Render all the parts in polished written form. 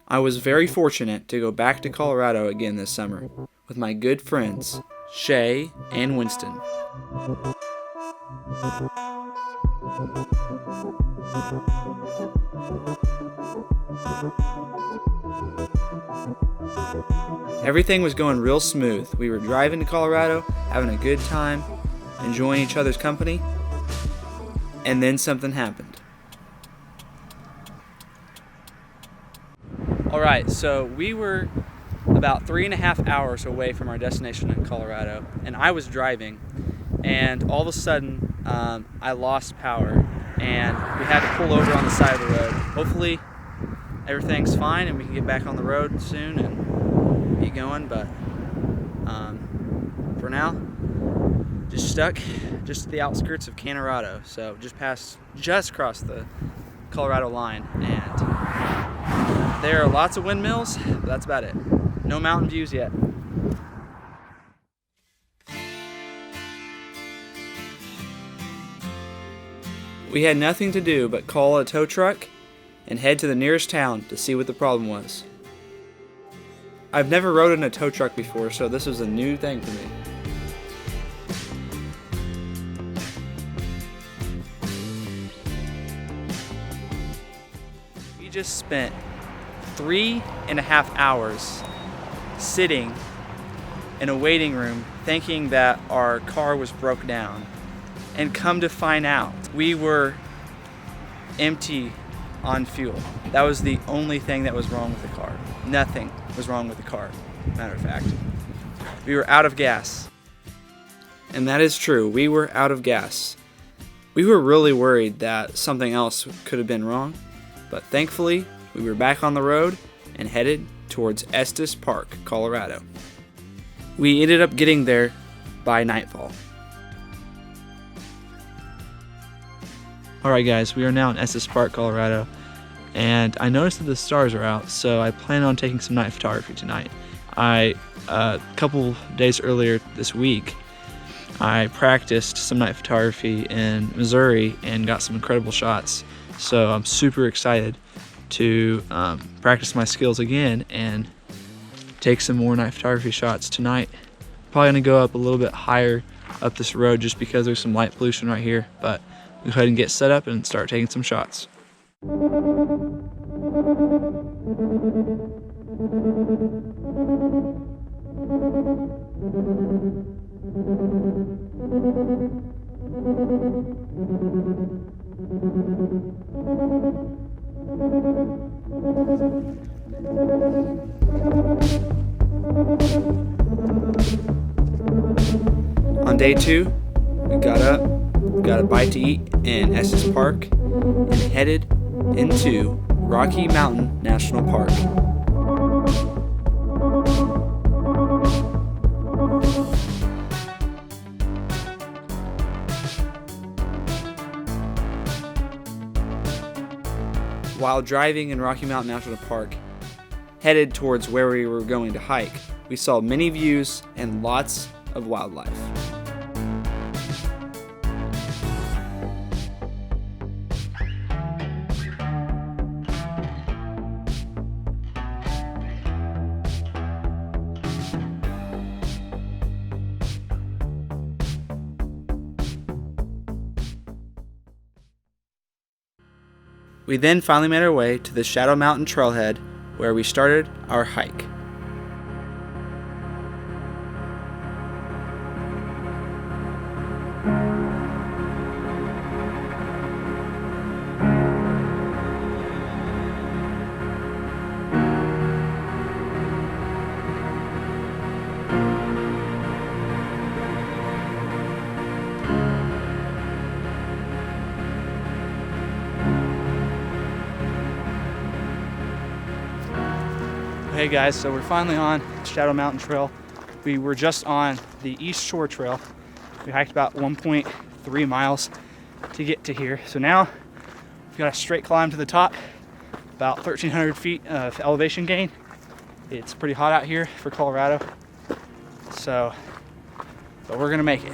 I was very fortunate to go back to Colorado again this summer with my good friends, Shay and Winston. Everything was going real smooth. We were driving to Colorado, having a good time, enjoying each other's company, and then something happened. Alright, so we were about 3.5 hours away from our destination in Colorado, and I was driving, and all of a sudden I lost power, and we had to pull over on the side of the road. Hopefully everything's fine and we can get back on the road soon and get going, but for now, just stuck just at the outskirts of Colorado, so just across the Colorado line, and there are lots of windmills, but that's about it. No mountain views yet. We had nothing to do but call a tow truck and head to the nearest town to see what the problem was. I've never rode in a tow truck before, so this was a new thing for me. We just spent 3.5 hours sitting in a waiting room thinking that our car was broke down, and come to find out we were empty on fuel. That was the only thing that was wrong with the car. Nothing was wrong with the car, matter of fact. We were out of gas. And that is true, we were out of gas. We were really worried that something else could have been wrong, but thankfully we were back on the road and headed towards Estes Park, Colorado. We ended up getting there by nightfall. Alright guys, we are now in Estes Park, Colorado, and I noticed that the stars are out, so I plan on taking some night photography tonight. A couple days earlier this week, I practiced some night photography in Missouri and got some incredible shots, so I'm super excited to practice my skills again and take some more night photography shots tonight. Probably gonna go up a little bit higher up this road just because there's some light pollution right here, but we'll go ahead and get set up and start taking some shots. On day 2, we got up, got a bite to eat in Estes Park, and headed into Rocky Mountain National Park. While driving in Rocky Mountain National Park, headed towards where we were going to hike, we saw many views and lots of wildlife. We then finally made our way to the Shadow Mountain trailhead where we started our hike. Hey guys, so we're finally on Shadow Mountain Trail. We were just on the East Shore Trail. We hiked about 1.3 miles to get to here. So now we've got a straight climb to the top, about 1,300 feet of elevation gain. It's pretty hot out here for Colorado, but we're gonna make it.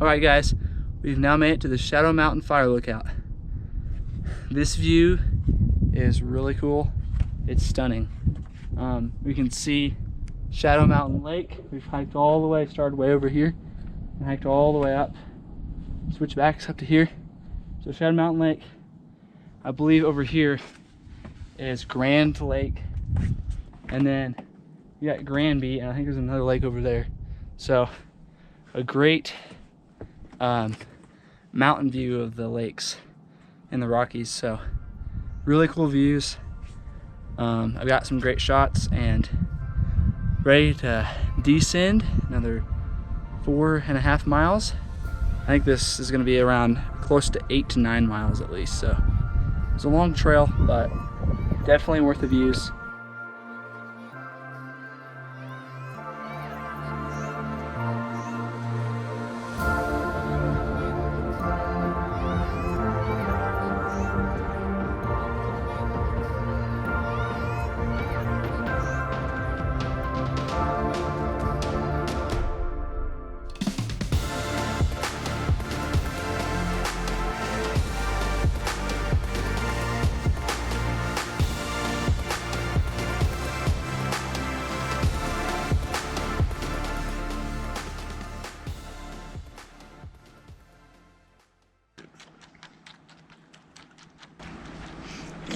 Alright guys, we've now made it to the Shadow Mountain Fire Lookout. This view is really cool. It's stunning. We can see Shadow Mountain Lake. We've hiked all the way, started way over here, and hiked all the way up. Switch backs up to here. So Shadow Mountain Lake. I believe over here is Grand Lake. And then you got Granby, and I think there's another lake over there. So a great mountain view of the lakes in the Rockies. So really cool views. I've got some great shots and ready to descend another 4.5 miles. I think this is going to be around close to 8 to 9 miles at least. So it's a long trail, but definitely worth the views.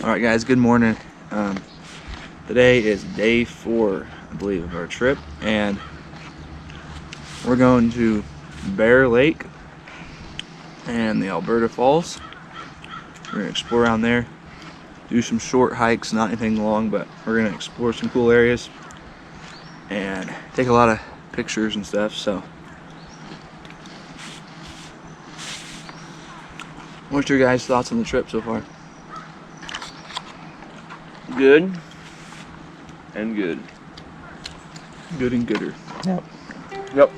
Alright guys, good morning. Today is day 4, I believe, of our trip, and we're going to Bear Lake and the Alberta Falls. We're going to explore around there, do some short hikes, not anything long, but we're going to explore some cool areas and take a lot of pictures and stuff. So what's your guys' thoughts on the trip so far? Good and good. Good and gooder. Yep. Yep.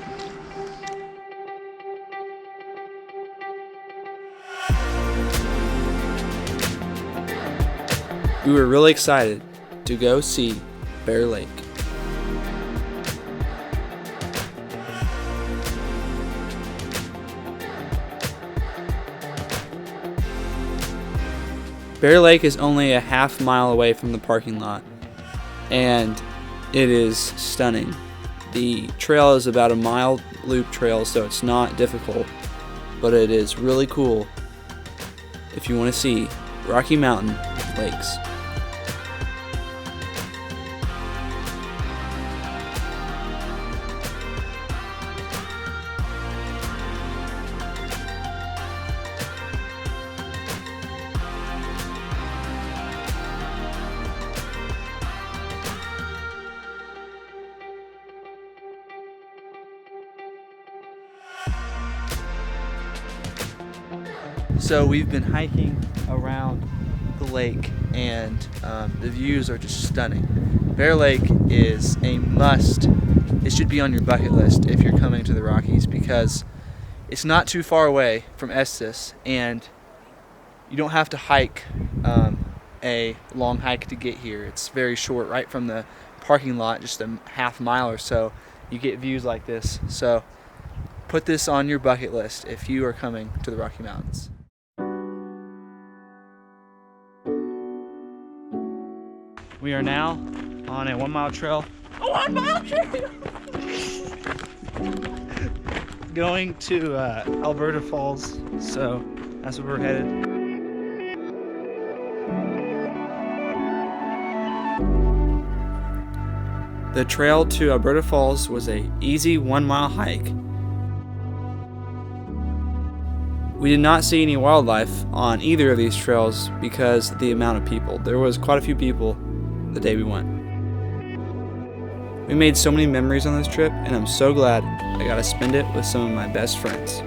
We were really excited to go see Bear Lake. Bear Lake is only a half mile away from the parking lot, and it is stunning. The trail is about a mile loop trail, so it's not difficult, but it is really cool if you want to see Rocky Mountain lakes. So we've been hiking around the lake, and the views are just stunning. Bear Lake is a must. It should be on your bucket list if you're coming to the Rockies, because it's not too far away from Estes, and you don't have to hike a long hike to get here. It's very short, right from the parking lot, just a half mile or so. You get views like this. So put this on your bucket list if you are coming to the Rocky Mountains. We are now on a 1 mile trail. A 1 mile trail! Going to Alberta Falls, so that's where we're headed. The trail to Alberta Falls was an easy 1 mile hike. We did not see any wildlife on either of these trails because of the amount of people. There was quite a few people the day we went. We made so many memories on this trip, and I'm so glad I got to spend it with some of my best friends.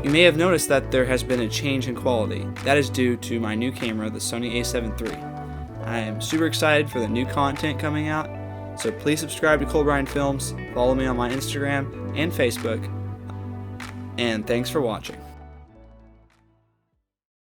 You may have noticed that there has been a change in quality. That is due to my new camera, the Sony a7 III. I am super excited for the new content coming out, so please subscribe to Cole Bryan Films, follow me on my Instagram and Facebook, and thanks for watching.